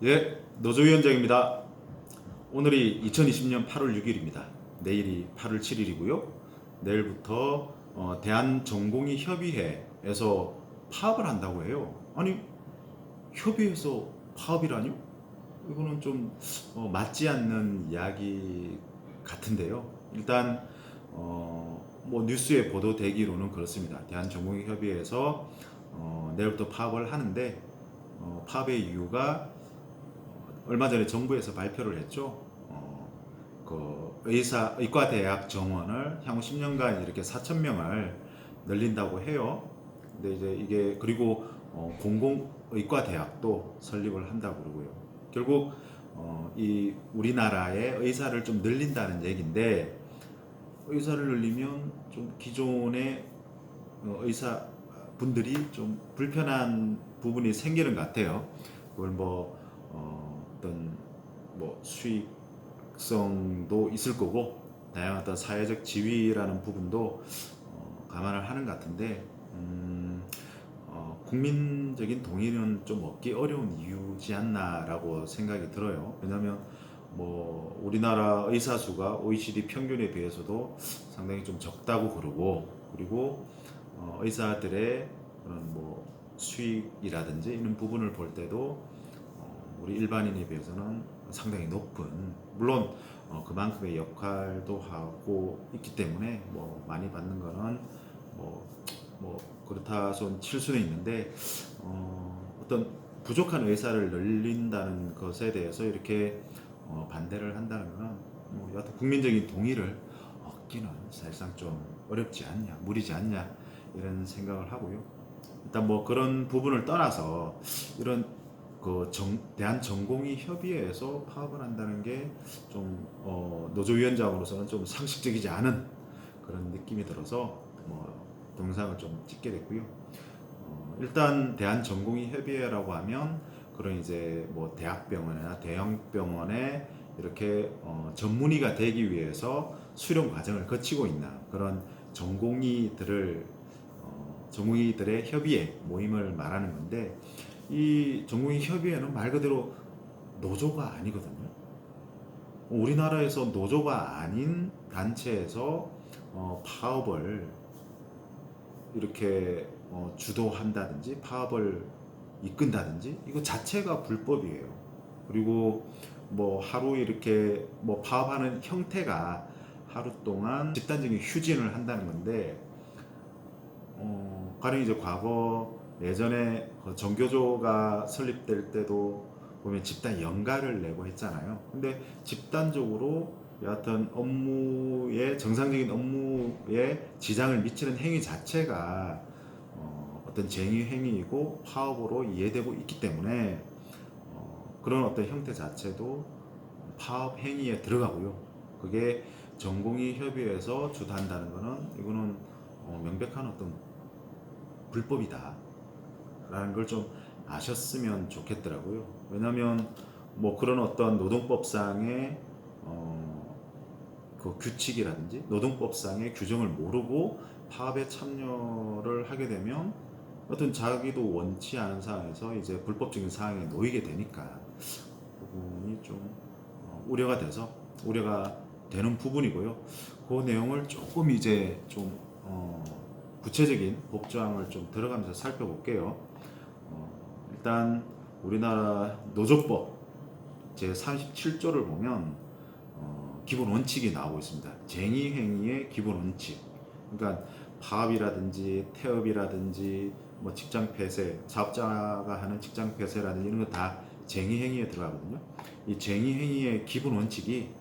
예, 노조위원장입니다. 오늘이 2020년 8월 6일입니다. 내일이 8월 7일이고요. 내일부터 대한전공의협의회에서 파업을 한다고 해요. 아니, 협의회에서 파업이라뇨? 이거는 좀 맞지 않는 이야기 같은데요. 일단 뭐 뉴스에 보도되기로는 그렇습니다. 대한전공의협의회에서 내일부터 파업을 하는데 파업의 이유가 얼마 전에 정부에서 발표를 했죠. 그 의과대학 정원을 향후 10년간 이렇게 4천 명을 늘린다고 해요. 근데 이제 이게 그리고 공공의과대학도 설립을 한다고 그러고요. 결국 이 우리나라의 의사를 좀 늘린다는 얘기인데, 의사를 늘리면 좀 기존의 의사 분들이 좀 불편한 부분이 생기는 것 같아요. 그걸 뭐 어떤 뭐 수익성도 있을 거고 다양한 어떤 사회적 지위라는 부분도 감안을 하는 것 같은데, 국민적인 동의는 좀 얻기 어려운 이유지 않나라고 생각이 들어요. 왜냐하면 뭐 우리나라 의사 수가 OECD 평균에 비해서도 상당히 좀 적다고 그러고, 그리고 의사들의 그런 뭐 수익이라든지 이런 부분을 볼 때도 우리 일반인에 비해서는 상당히 높은, 물론 그만큼의 역할도 하고 있기 때문에 뭐 많이 받는 거는 뭐, 뭐 그렇다 손 칠 수는 있는데, 어떤 부족한 의사를 늘린다는 것에 대해서 이렇게 반대를 한다는 것은 뭐 여하튼 국민적인 동의를 얻기는 사실상 좀 어렵지 않냐, 무리지 않냐, 이런 생각을 하고요. 일단 뭐 그런 부분을 떠나서 이런 대한전공의협의회에서 파업을 한다는 게 좀 노조위원장으로서는 좀 상식적이지 않은 그런 느낌이 들어서 뭐 동영상을 좀 찍게 됐고요. 일단 대한전공의협의회라고 하면 그런 이제 뭐 대학병원이나 대형병원에 이렇게 전문의가 되기 위해서 수련 과정을 거치고 있는 그런 전공의들의 협의회 모임을 말하는 건데, 이 전공의협의회는 말 그대로 노조가 아니거든요. 우리나라에서 노조가 아닌 단체에서 파업을 이렇게 주도한다든지 파업을 이끈다든지 이거 자체가 불법이에요. 그리고 뭐 하루 이렇게 뭐 파업하는 형태가 하루 동안 집단적인 휴진을 한다는 건데, 가령 이제 과거 예전에 그 정교조가 설립될 때도 보면 집단 연가를 내고 했잖아요. 근데 집단적으로 여하튼 정상적인 업무에 지장을 미치는 행위 자체가 어떤 쟁의 행위이고 파업으로 이해되고 있기 때문에 그런 어떤 형태 자체도 파업 행위에 들어가고요. 그게 전공의 협의회에서 주도한다는 거는 이거는 명백한 어떤 불법이다 라는 걸 좀 아셨으면 좋겠더라고요. 왜냐하면 뭐 그런 어떤 노동법상의 그 규칙이라든지 노동법상의 규정을 모르고 파업에 참여를 하게 되면 어떤 자기도 원치 않은 상황에서 이제 불법적인 상황에 놓이게 되니까 그 부분이 좀 우려가 되는 부분이고요. 그 내용을 조금 이제 좀 구체적인 법조항을 좀 들어가면서 살펴볼게요. 일단 우리나라 노조법 제 37조를 보면 기본 원칙이 나오고 있습니다. 쟁의 행위의 기본 원칙. 그러니까 파업이라든지 태업이라든지 뭐 직장 폐쇄, 사업자가 하는 직장 폐쇄라든지 이런 거 다 쟁의 행위에 들어가거든요. 이 쟁의 행위의 기본 원칙이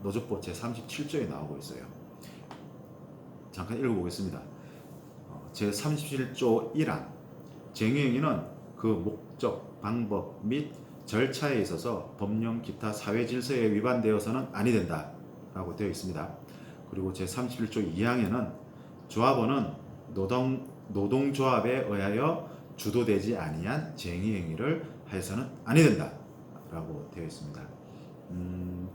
노조법 제 37조에 나오고 있어요. 잠깐 읽어보겠습니다. 제 37조 1항 쟁의행위는 그 목적, 방법 및 절차에 있어서 법령, 기타 사회 질서에 위반되어서는 아니 된다 라고 되어 있습니다. 그리고 제 31조 2항에는 조합원은 노동조합에 의하여 주도되지 아니한 쟁의행위를 하여서는 아니 된다 라고 되어 있습니다.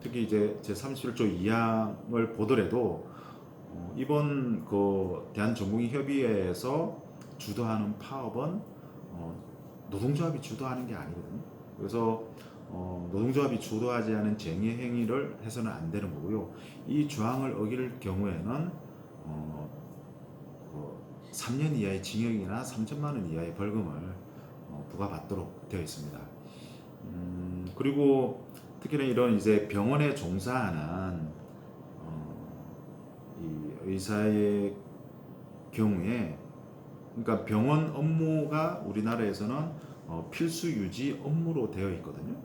특히 이제 제 31조 2항을 보더라도 이번 그 대한전공의협의회에서 주도하는 파업은 노동조합이 주도하는 게 아니거든요. 그래서 노동조합이 주도하지 않은 쟁의 행위를 해서는 안 되는 거고요. 이 조항을 어길 경우에는 3년 이하의 징역이나 3천만 원 이하의 벌금을 부과받도록 되어 있습니다. 그리고 특히나 이런 이제 병원에 종사하는 이 의사의 경우에, 그러니까 병원 업무가 우리나라에서는 필수 유지 업무로 되어 있거든요.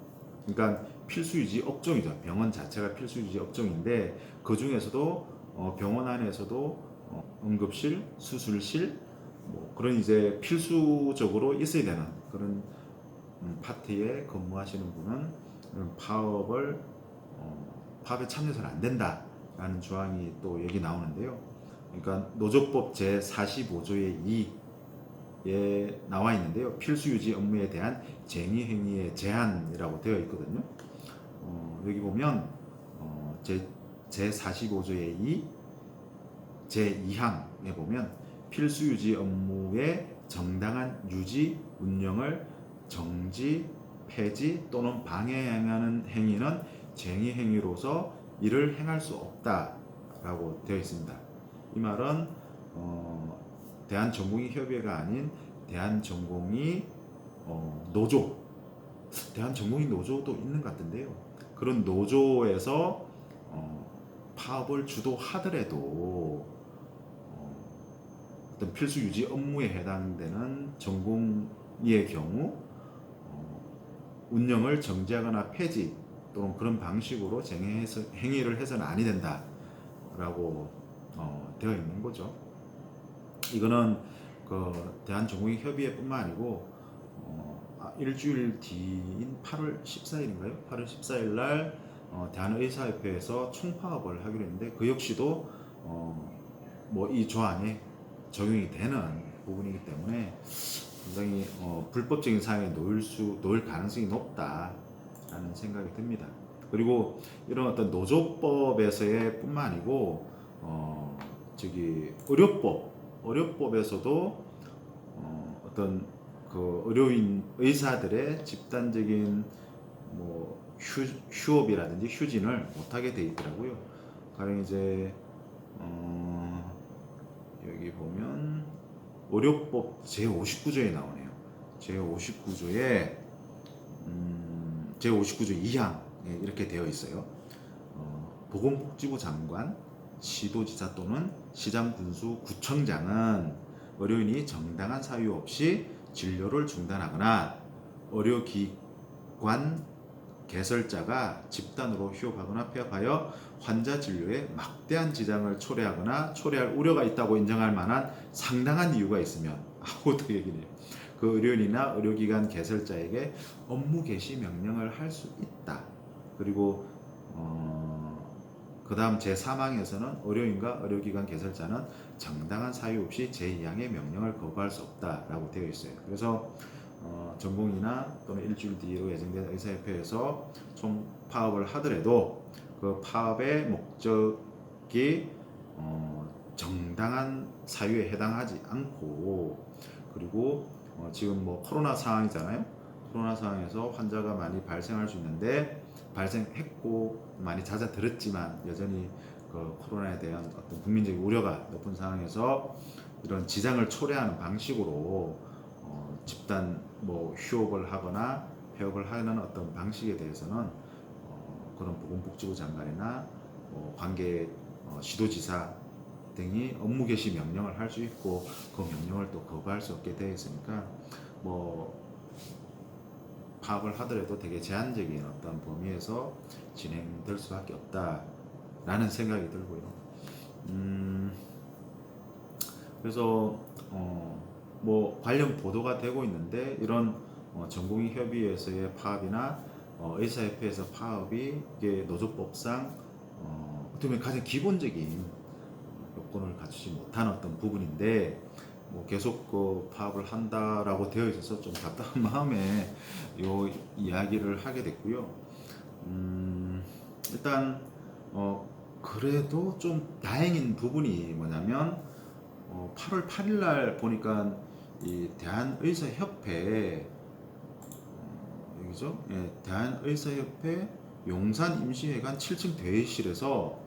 그러니까 필수 유지 업종이죠. 병원 자체가 필수 유지 업종인데 그 중에서도 병원 안에서도 응급실, 수술실, 뭐 그런 이제 필수적으로 있어야 되는 그런 파트에 근무하시는 분은 파업에 참여해서는 안 된다라는 조항이 또 여기 나오는데요. 그러니까 노조법 제 45조의 2에 나와 있는데요. 필수 유지 업무에 대한 쟁의 행위의 제한이라고 되어 있거든요. 여기 보면 제 45조의 2 제 2항에 보면 필수 유지 업무의 정당한 유지, 운영을 정지, 폐지 또는 방해하는 행위는 쟁의 행위로서 이를 행할 수 없다라고 되어 있습니다. 이 말은 대한전공의협의회가 아닌 대한전공의 노조, 대한전공의 노조도 있는 것 같은데요. 그런 노조에서 파업을 주도하더라도 어떤 필수 유지 업무에 해당되는 전공의의 경우 운영을 정지하거나 폐지 또는 그런 방식으로 행위를 해서는 아니 된다라고 되어 있는 거죠. 이거는 그 대한전공의협의회뿐만 아니고 일주일 뒤인 8월 14일인가요? 8월 14일 날 대한의사협회에서 총파업을 하기로 했는데 그 역시도 뭐 이 조항에 적용이 되는 부분이기 때문에 굉장히 불법적인 사항에 놓일 가능성이 높다라는 생각이 듭니다. 그리고 이런 어떤 노조법에서의 뿐만 아니고 의료법에서도 어떤 그 의료인 의사들의 집단적인 뭐 휴업이라든지 휴진을 못하게 돼 있더라고요. 가령 이제 여기 보면 의료법 제59조에 나오네요. 제59조에 제59조 2항에 이렇게 되어 있어요. 보건복지부 장관, 시도지사 또는 시장군수, 구청장은 의료인이 정당한 사유 없이 진료를 중단하거나 의료기관 개설자가 집단으로 휴업하거나 폐업하여 환자 진료에 막대한 지장을 초래하거나 초래할 우려가 있다고 인정할 만한 상당한 이유가 있으면 하고 또 얘기네요. 그 의료인이나 의료기관 개설자에게 업무 개시 명령을 할 수 있다. 그리고 그 다음 제3항에서는 의료인과 의료기관 개설자는 정당한 사유 없이 제2항의 명령을 거부할 수 없다라고 되어 있어요. 그래서 전공이나 또는 일주일 뒤로 예정된 의사협회에서 총파업을 하더라도 그 파업의 목적이 정당한 사유에 해당하지 않고, 그리고 지금 뭐 코로나 상황이잖아요. 코로나 상황에서 환자가 많이 발생할 수 있는데 발생했고 많이 잦아들었지만 여전히 그 코로나에 대한 어떤 국민적인 우려가 높은 상황에서 이런 지장을 초래하는 방식으로 집단 뭐 휴업을 하거나 폐업을 하는 어떤 방식에 대해서는 그런 보건복지부 장관이나 관계 시도지사 등이 업무 개시 명령을 할 수 있고 그 명령을 또 거부할 수 없게 되어 있으니까 뭐 파업을 하더라도 되게 제한적인 어떤 범위에서 진행될 수밖에 없다라는 생각이 들고요. 그래서 뭐 관련 보도가 되고 있는데 이런 전공의 협의회에서의 파업이나 의사협회에서 파업이 이게 노조법상 어떻게 보면 가장 기본적인 요건을 갖추지 못한 어떤 부분인데 뭐 계속 그 파업을 한다라고 되어 있어서 좀 답답한 마음에 요 이야기를 하게 됐고요. 일단 그래도 좀 다행인 부분이 뭐냐면 8월 8일 날 보니까 이 대한의사협회 여기 어디죠? 예, 대한의사협회 용산임시회관 7층 대회실에서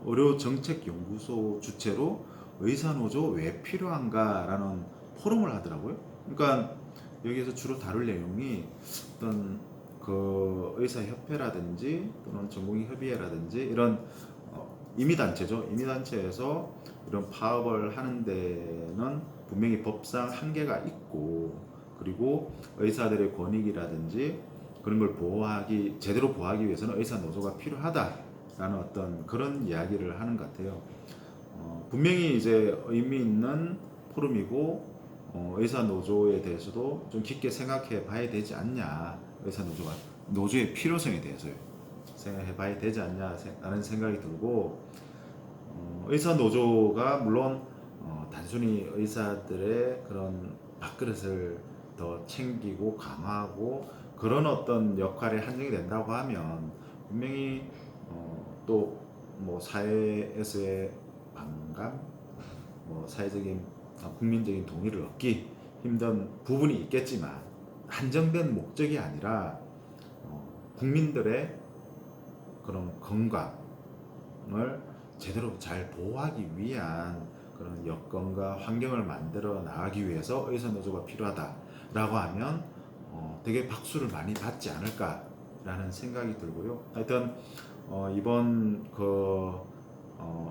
의료정책연구소 주최로 의사노조 왜 필요한가라는 포럼을 하더라고요. 그러니까 여기에서 주로 다룰 내용이 어떤 그 의사협회라든지 또는 전공의협의회라든지 이런 임의단체죠. 임의단체에서 이런 파업을 하는 데는 분명히 법상 한계가 있고, 그리고 의사들의 권익이라든지 그런 걸 제대로 보호하기 위해서는 의사 노조가 필요하다라는 어떤 그런 이야기를 하는 것 같아요. 분명히 이제 의미 있는 포럼이고, 의사 노조에 대해서도 좀 깊게 생각해 봐야 되지 않냐, 노조의 필요성에 대해서요. 생각해 봐야 되지 않냐라는 생각이 들고, 의사 노조가 물론 단순히 의사들의 그런 밥그릇을 더 챙기고 강화하고 그런 어떤 역할에 한정이 된다고 하면 분명히 또 뭐 사회에서의 반감, 뭐 사회적인 국민적인 동의를 얻기 힘든 부분이 있겠지만, 한정된 목적이 아니라 국민들의 그런 건강을 제대로 잘 보호하기 위한 그런 여건과 환경을 만들어 나가기 위해서 의사노조가 필요하다라고 하면 되게 박수를 많이 받지 않을까라는 생각이 들고요. 하여튼 이번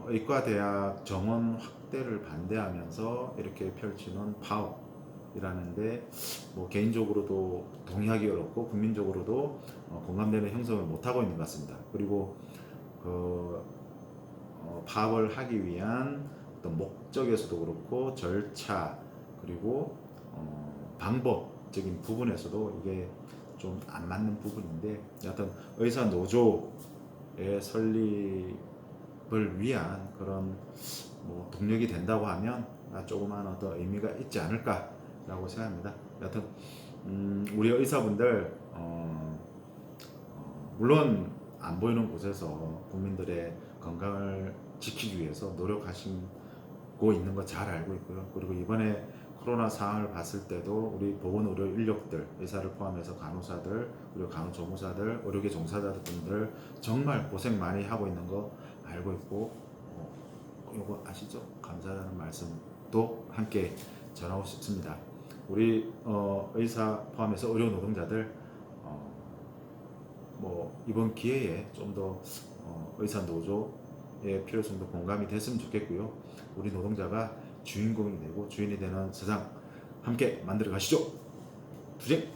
의과대학 정원 확대를 반대하면서 이렇게 펼치는 파업이라는데, 뭐 개인적으로도 동의하기 어렵고 국민적으로도 공감되는 형성을 못하고 있는 것 같습니다. 그리고 파업을 하기 위한 어떤 목적에서도 그렇고 절차, 그리고 방법적인 부분에서도 이게 좀 안 맞는 부분인데, 여하튼 의사 노조의 설립을 위한 그런 뭐 동력이 된다고 하면 조그마한 어떤 의미가 있지 않을까라고 생각합니다. 여하튼 우리 의사분들 물론 안 보이는 곳에서 국민들의 건강을 지키기 위해서 노력하시고 있는 거 잘 알고 있고요. 그리고 이번에 코로나 상황을 봤을 때도 우리 보건의료 인력들, 의사를 포함해서 간호사들, 그리고 간호조무사들, 의료계 종사자분들 정말 고생 많이 하고 있는 거 알고 있고, 이거 아시죠? 감사하다는 말씀도 함께 전하고 싶습니다. 우리 의사 포함해서 의료 노동자들 뭐 이번 기회에 좀 더 의사 노조의 필요성도 공감이 됐으면 좋겠고요. 우리 노동자가 주인공이 되고 주인이 되는 세상 함께 만들어 가시죠. 투쟁!